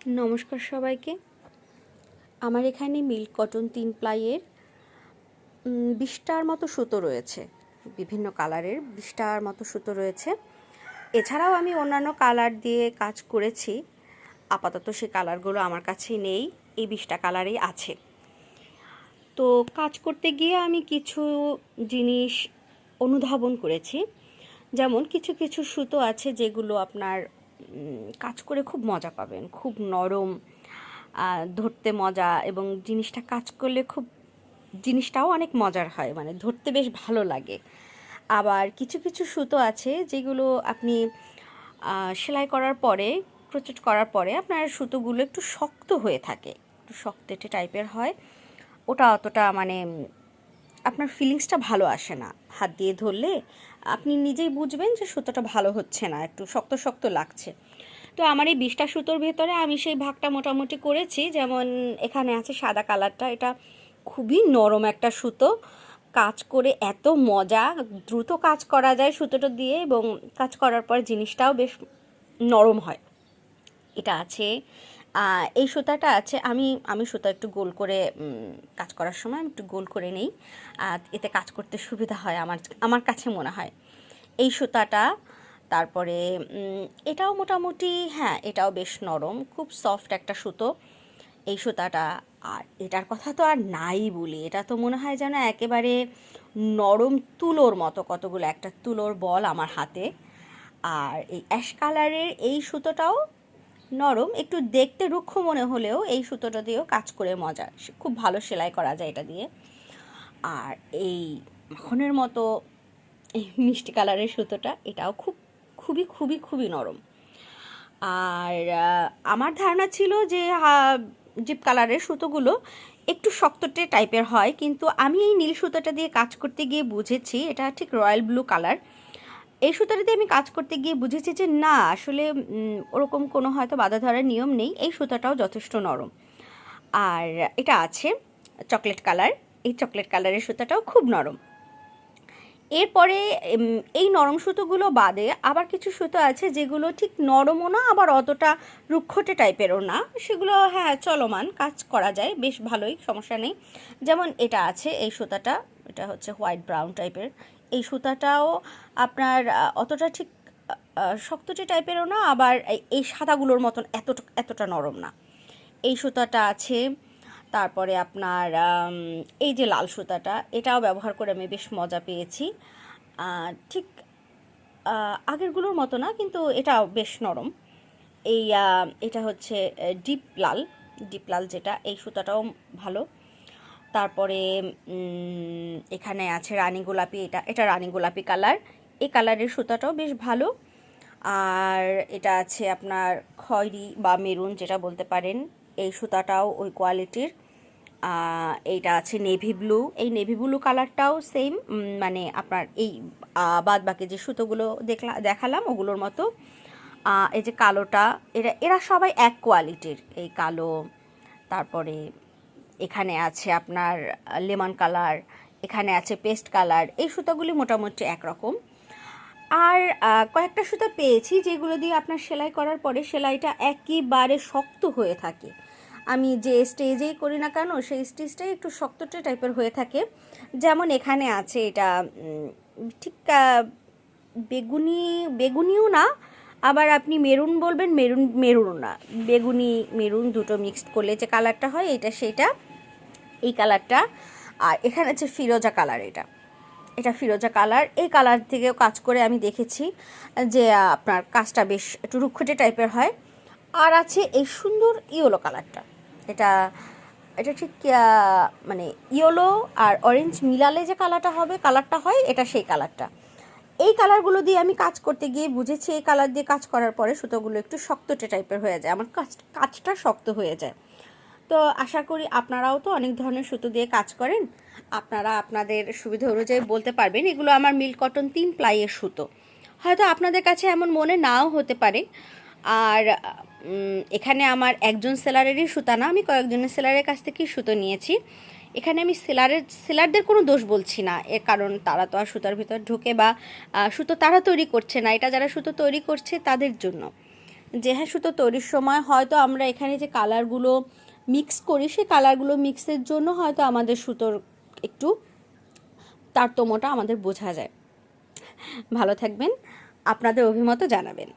নমস্কার সবাইকে। আমার এখানে মিল্ক কটন 3 প্লাইয়ের 20টার মতো সুতো রয়েছে, বিভিন্ন কালারের 20টার মতো সুতো রয়েছে। এছাড়াও আমি অন্যান্য কালার দিয়ে কাজ করেছি, আপাতত সেই কালারগুলো আমার কাছে নেই, এই 20টা কালারেই আছে। তো কাজ করতে গিয়ে আমি কিছু জিনিস অনুধাবন করেছি। যেমন কিছু কিছু সুতো আছে যেগুলো আপনার কাজ করে খুব মজা পাবেন, খুব নরম, ধরতে মজা, এবং জিনিসটা কাজ করলে জিনিসটাও অনেক মজার হয়, মানে ধরতে বেশ ভালো লাগে। আবার কিছু কিছু সুতো আছে যেগুলো আপনি সেলাই করার পরে, ক্রোচেট করার পরে আপনার সুতোগুলো একটু শক্ত হয়ে থাকে, একটু শক্তটে টাইপের হয়। ওটা অতটা মানে আপনার ফিলিংসটা ভালো আসে না। হাত দিয়ে ধরলে আপনি নিজেই বুঝবেন যে সুতোটা ভালো হচ্ছে না, একটু শক্ত শক্ত লাগছে। তো আমার এই 20টা সুতোর ভেতরে আমি সেই ভাগটা মোটামুটি করেছি। যেমন এখানে আছে সাদা কালারটা, এটা খুবই নরম একটা সুতো, কাজ করে এত মজা, দ্রুত কাজ করা যায় সুতোটা দিয়ে, এবং কাজ করার পর জিনিসটাও বেশ নরম হয়। এটা আছে। এই সুতাটা আছে। আমি আমি সুতা একটু গোল করে কাজ করার সময় আমি একটু গোল করে নেই, এতে কাজ করতে সুবিধা হয়, আমার আমার কাছে মনে হয়। এই সুতাটা, তারপরে এটাও মোটামুটি, হ্যাঁ এটাও বেশ নরম, খুব সফট একটা সুতো এই সুতাটা। আর এটার কথা তো আর নাই বলি, এটা তো মনে হয় যেন একেবারে নরম তুলোর মতো, কতগুলো একটা তুলোর বল আমার হাতে। আর এই অ্যাশ কালারের এই সুতোটাও নরম, একটু দেখতে রুক্ষ মনে হলেও এই সুতোটা দিয়েও কাজ করে মজা, খুব ভালো সেলাই করা যায় এটা দিয়ে। আর এই মাখনের মতো এই মিষ্টি কালারের সুতোটা, এটাও খুবই খুবই খুবই নরম। আর আমার ধারণা ছিল যে জিপ কালারের সুতোগুলো একটু শক্তটে টাইপের হয়, কিন্তু আমি এই নীল সুতোটা দিয়ে কাজ করতে গিয়ে বুঝেছি, এটা ঠিক রয়্যাল ব্লু কালার, এই সুতোটা দিয়ে আমি কাজ করতে গিয়ে বুঝেছি যে না, আসলে ওরকম কোনো হয়তো বাধা ধরার নিয়ম নেই, এই সুতোটাও যথেষ্ট নরম। আর এটা আছে চকলেট কালার, এই চকলেট কালারের সুতোটাও খুব নরম। এরপরে এই নরম সুতোগুলো বাদে আবার কিছু সুতো আছে যেগুলো ঠিক নরমও না, আবার অতটা রুক্ষটে টাইপেরও না, সেগুলো হ্যাঁ চলমান, কাজ করা যায় বেশ ভালোই, সমস্যা নেই। যেমন এটা আছে, এই সুতাটা, এটা হচ্ছে হোয়াইট ব্রাউন টাইপের। এই সুতাটাও আপনার অতটা ঠিক শক্তটে টাইপেরও না, আবার এই সাদাগুলোর মতন এতটা নরম না। এই সুতাটা আছে। তারপরে আপনার এই যে লাল সুতাটা, এটাও ব্যবহার করে আমি বেশ মজা পেয়েছি। ঠিক আগেরগুলোর মতো না, কিন্তু এটাও বেশ নরম। এই এটা হচ্ছে ডিপ লাল যেটা, এই সুতাটাও ভালো। তারপরে এখানে আছে রানী গোলাপি, এটা রানী গোলাপি কালার, এই কালারের সুতাটাও বেশ ভালো। আর এটা আছে আপনার খয়েরি বা মেরুন যেটা বলতে পারেন, এই সুতাটাও ওই কোয়ালিটির। এইটা আছে নেভি ব্লু, এই নেভি ব্লু কালারটাও সেম, মানে আপনার এই বাদ বাকি যে সুতোগুলো দেখালাম ওগুলোর মতো। এই যে কালোটা, এরা সবাই এক কোয়ালিটির, এই কালো। তারপরে এখানে আছে আপনার লেমন কালার, এখানে আছে পেস্ট কালার, এই সুতোগুলি মোটামুটি একরকম। আর কয়েকটা সুতো পেয়েছি যেগুলো দিয়ে আপনার সেলাই করার পরে সেলাইটা একেবারে শক্ত হয়ে থাকে। আমি যে স্টেজেই করি না কেন, সেই স্টেজটাই একটু শক্তটে টাইপের হয়ে থাকে। যেমন এখানে আছে, এটা ঠিক বেগুনিও না, আবার আপনি মেরুন বলবেন, মেরুন না, বেগুনি মেরুন দুটো মিক্সড করলে যে কালারটা হয়, এটা সেটা, এই কালারটা। আর এখানে আছে ফিরোজা কালার, এটা ফিরোজা কালার, এই কালার থেকেও কাজ করে আমি দেখেছি যে আপনার কাজটা বেশ একটু রুক্ষটে টাইপের হয়। আর আছে এই সুন্দর ইয়েলো কালারটা, এটা এটা ঠিক মানে ইয়েলো আর অরেঞ্জ মিলালে যে কালারটা হয়, এটা সেই কালারটা। এই কালারগুলো দিয়ে আমি কাজ করতে গিয়ে বুঝেছি, এই কালার দিয়ে কাজ করার পরে সুতোগুলো একটু শক্তটে টাইপের হয়ে যায়, আমার কাজটা শক্ত হয়ে যায়। তো আশা করি আপনারাও তো অনেক ধরনের সুতো দিয়ে কাজ করেন, আপনারা আপনাদের সুবিধা অনুযায়ী বলতে পারবেন। এগুলো আমার মিল্ক কটন 3 প্লাইয়ের সুতো, হয়তো আপনাদের কাছে এমন মনে নাও হতে পারে। আর এখানে আমার একজন সেলারেরই সুতা না, আমি কয়েকজনের সেলারের কাছ থেকেই সুতো নিয়েছি। এখানে আমি সেলারদের কোনো দোষ বলছি না, এর কারণ তারা তো আর সুতার ভিতর ঢুকে বা সুতো তারা তৈরি করছে না, এটা যারা সুতো তৈরি করছে তাদের জন্য। যে হ্যাঁ, সুতো তৈরির সময় হয়তো আমরা এখানে যে কালারগুলো মিক্স করি, সেই কালারগুলো মিক্সের জন্য হয়তো আমাদের সুতোর একটু তারতম্যটা আমাদের বোঝা যায়। ভালো থাকবেন, আপনাদের অভিমতও জানাবেন।